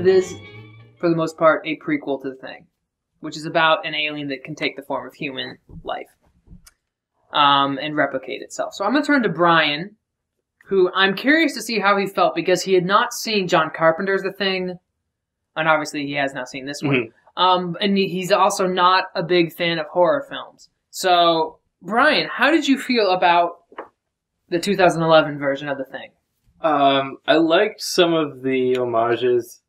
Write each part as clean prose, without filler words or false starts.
is, for the most part, a prequel to The Thing, which is about an alien that can take the form of human life and replicate itself. So I'm going to turn to Brian, who I'm curious to see how he felt, because he had not seen John Carpenter's The Thing, and obviously he has not seen this one. And he's also not a big fan of horror films. So, Brian, how did you feel about the 2011 version of The Thing? I liked some of the homages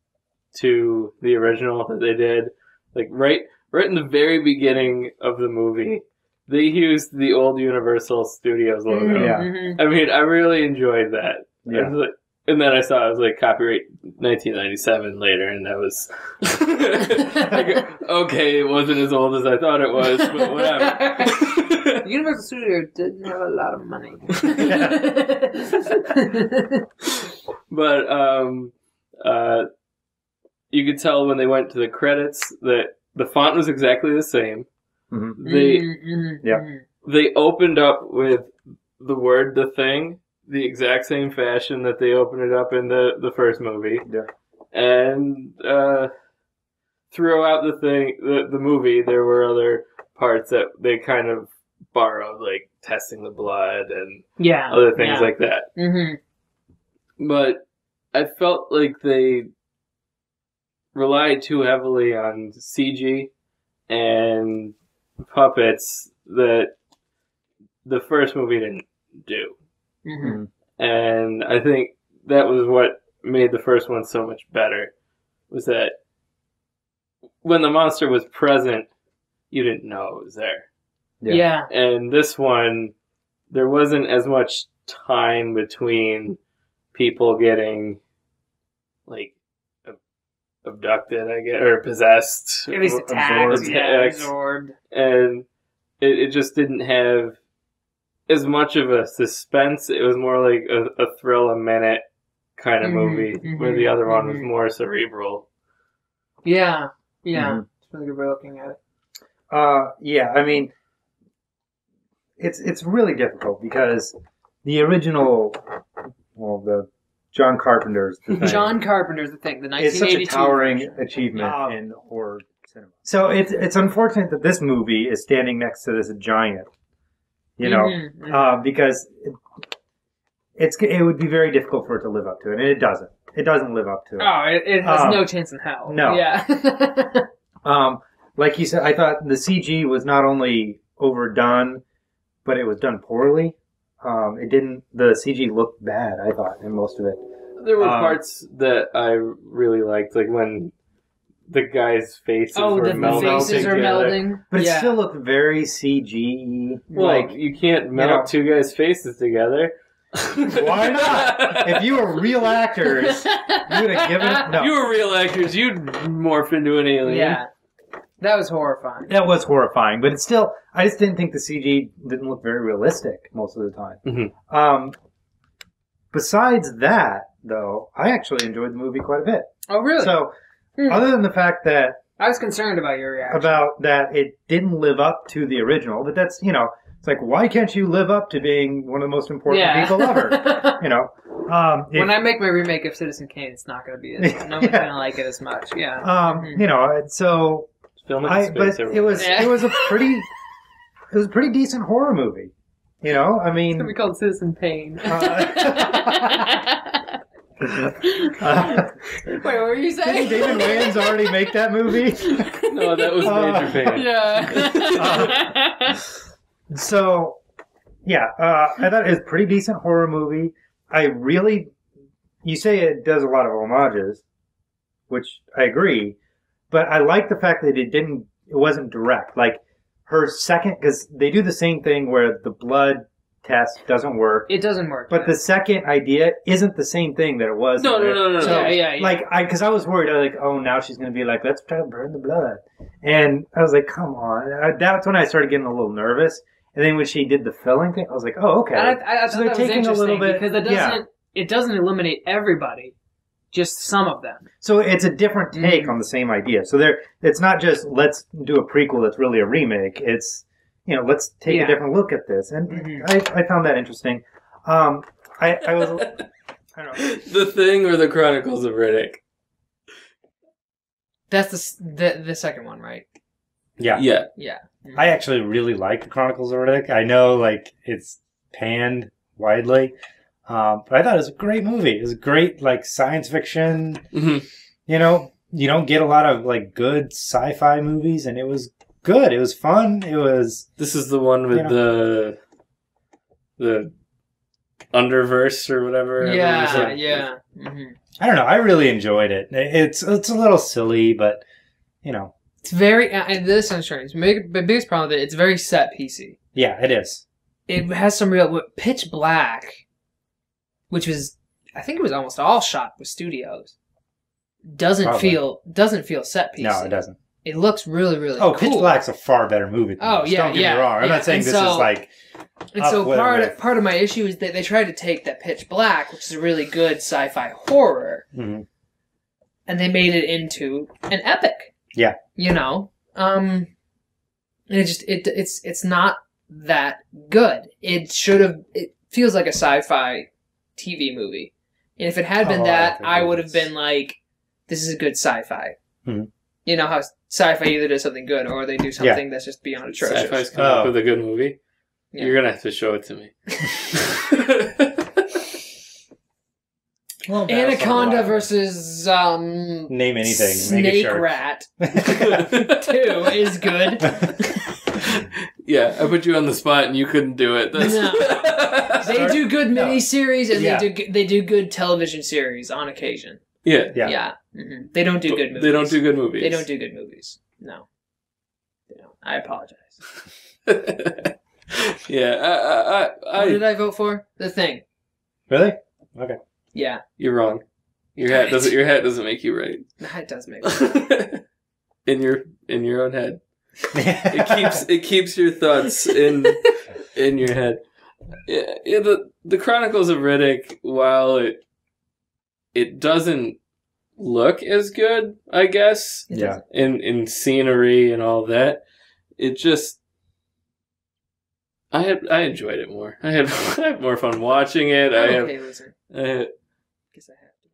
to the original that they did. Like right in the very beginning of the movie, they used the old Universal Studios logo. I mean, I really enjoyed that. Yeah. And then I saw it was like copyright 1997 later, and that was like, okay, it wasn't as old as I thought it was, but whatever. Universal Studios didn't have a lot of money. But you could tell when they went to the credits that the font was exactly the same. They opened up with the word "The Thing" the exact same fashion that they opened it up in the first movie. And throughout the movie, there were other parts that they kind of borrowed, like testing the blood and other things like that. But I felt like they relied too heavily on CG and puppets that the first movie didn't do. And I think that was what made the first one so much better, was that when the monster was present, you didn't know it was there. And this one, there wasn't as much time between people getting, like, abducted, I guess, or possessed. At least attacked, absorbed. And it just didn't have as much of a suspense. It was more like a thrill a minute kind of movie, where the other one was more cerebral. It's a really good way of looking at it. I mean, it's really difficult because the original, the John Carpenter's The Thing. John Carpenter's The Thing, the 1982 It's such a towering version. achievement in horror cinema. So it's unfortunate that this movie is standing next to this giant, because it would be very difficult for it to live up to it, and it doesn't. It doesn't live up to it. Oh, it has no chance in hell. No. Yeah. Like you said, I thought the CG was not only overdone, but it was done poorly. The CG looked bad, I thought, in most of it. There were parts that I really liked, like when the guy's faces were melding the faces together. are melding. But it still looked very CG. Well, you can't melt two guys' faces together. Why not? If you were real actors, you would have given it... No. You were real actors, you'd morph into an alien. Yeah. That was horrifying. That was horrifying, but it's still... I just didn't think the CG didn't look very realistic most of the time. Besides that, though, I actually enjoyed the movie quite a bit. Oh, really? So, other than the fact that... I was concerned about your reaction. About that it didn't live up to the original, but that's, it's like, why can't you live up to being one of the most important people ever? When I make my remake of Citizen Kane, it's not going to be as... No one's going to like it as much, so... It was a pretty decent horror movie. I mean... It's going to be called Citizen Pain. Wait, what were you saying? Didn't David Wayans already make that movie? No, that was Major Pain. Yeah. I thought it was a pretty decent horror movie. You say it does a lot of homages, which I agree, but I like the fact that it wasn't direct. Like, her second, because they do the same thing where the blood test doesn't work. It doesn't work. But the second idea isn't the same thing that it was. No. So, yeah. Like, because I was worried, now she's going to be like, let's try to burn the blood. And I was like, come on. That's when I started getting a little nervous. And then when she did the filling thing, I was like, oh, okay. I so they're they're taking a little bit, because it doesn't eliminate everybody, just some of them. So it's a different take on the same idea. So it's not just let's do a prequel that's really a remake. It's let's take a different look at this, and I found that interesting. I was I don't know. The Thing or the Chronicles of Riddick. That's the second one, right? Yeah. Yeah. Yeah. Mm-hmm. I actually really like the Chronicles of Riddick. I know, like, it's panned widely, but I thought it was a great movie. It was great, like, science fiction. Mm-hmm. You know, you don't get a lot of, like, good sci-fi movies, and it was good. It was fun. It was... This is the one with the underverse or whatever. Yeah, yeah. Mm-hmm. I don't know. I really enjoyed it. It's a little silly, but, you know. It's very... And this I'm sure. The biggest problem with it, it's very set piecey. Yeah, it is. It has some real... Pitch Black, which was... I think it was almost all shot with studios. Doesn't feel set piecey. No, it doesn't. It looks really, really cool. Pitch Black's a far better movie than this. Don't get me wrong. I'm not saying this is like... And so part of my issue is that they tried to take that Pitch Black, which is a really good sci-fi horror, and they made it into an epic. Yeah. You know? And it's not that good. It feels like a sci-fi TV movie. And if it had been that, I would have been like, this is a good sci-fi. Mm-hmm. You know how sci-fi either does something good or they do something that's just beyond atrocious. Sci-fi's coming up with a good movie. Yeah. You're gonna have to show it to me. Well, Anaconda versus name anything. Snake Rat 2 is good. Yeah, I put you on the spot and you couldn't do it. No. They do good miniseries and they do good television series on occasion. Yeah. Mm-hmm. They don't do good movies. They don't do good movies. They don't do good movies. No. They don't. I apologize. Yeah. What did I vote for? The Thing. Really? Okay. Yeah. You're wrong. Your hat doesn't make you right. The hat does make me right. in your own head. It keeps your thoughts in your head. Yeah, the Chronicles of Riddick, while it doesn't look as good, I guess. Yeah. In scenery and all that, it just I enjoyed it more. I had more fun watching it. Loser. Guess I have to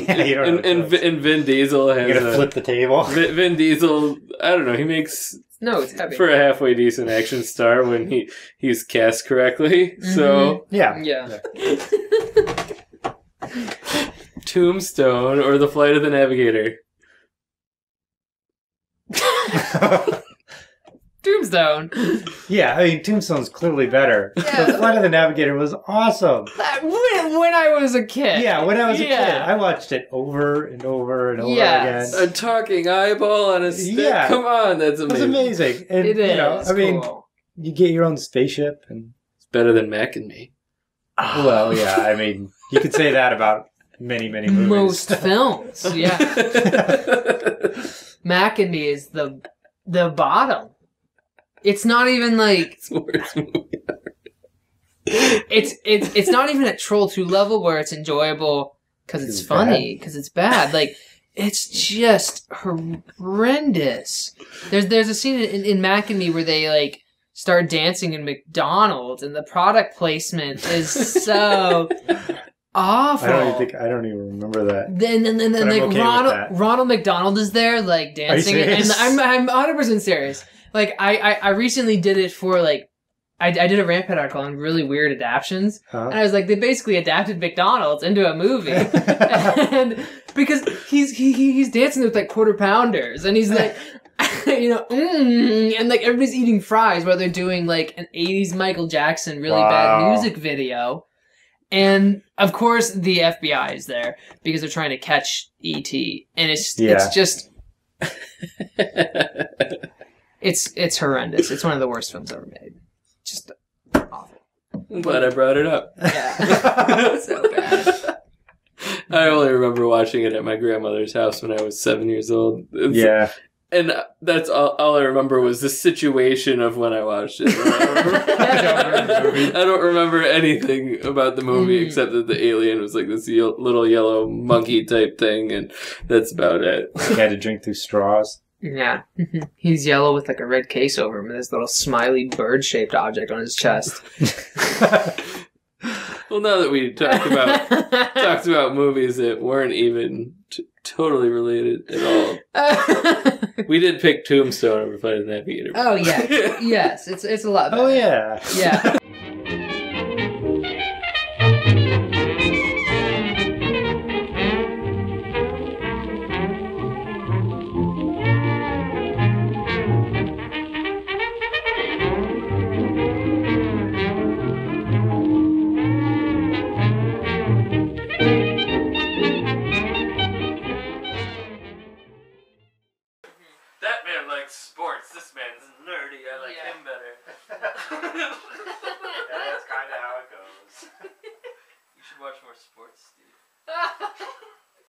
be. And Vin Diesel has... You're gonna flip the table? Vin Diesel, I don't know, he makes... No, it's heavy. For a halfway decent action star when he's cast correctly. Mm-hmm. So... Yeah. Tombstone or The Flight of the Navigator? Tombstone. Yeah, I mean, Tombstone's clearly better. Yeah. The Flight of the Navigator was awesome. When I was a kid. Yeah, when I was a kid. I watched it over and over and over again. A talking eyeball on a stick? Yeah. Come on, that's amazing. It was amazing. And, it is. You know, I mean, you get your own spaceship. And it's better than Mac and Me. Well, yeah, I mean, you could say that about many, many movies. Most films, yeah. Mac and Me is the bottom. It's not even like it's the worst movie ever. It's not even at Troll 2 level where it's enjoyable because it's funny, because it's bad. Like, it's just horrendous. There's a scene in Mac and Me where they like start dancing in McDonald's and the product placement is so awful. I don't even remember that. Then like okay Ronald McDonald is there like dancing, and I'm 100% serious. Like I recently did it for like I did a Rampant article on really weird adaptions, and I was like, they basically adapted McDonald's into a movie, and because he's dancing with like quarter pounders, and he's like, you know, and like everybody's eating fries while they're doing like an '80s Michael Jackson really bad music video, and of course the FBI is there because they're trying to catch E.T. and it's just. It's horrendous. It's one of the worst films ever made. Just awful. I'm glad I brought it up. Yeah. So bad. I only remember watching it at my grandmother's house when I was 7 years old. And that's all I remember was the situation of when I watched it. I don't remember anything about the movie except that the alien was like this little yellow monkey type thing, and that's about it. He had to drink through straws. Yeah. He's yellow with like a red case over him and this little smiley bird-shaped object on his chest. Well, now that we talked about movies that weren't even totally related at all. We did pick Tombstone over playing the Navigator. Oh yeah, yes, it's a lot better. Oh yeah, yeah. That man likes sports. This man's nerdy. I like him better. that's kind of how it goes. You should watch more sports, Steve.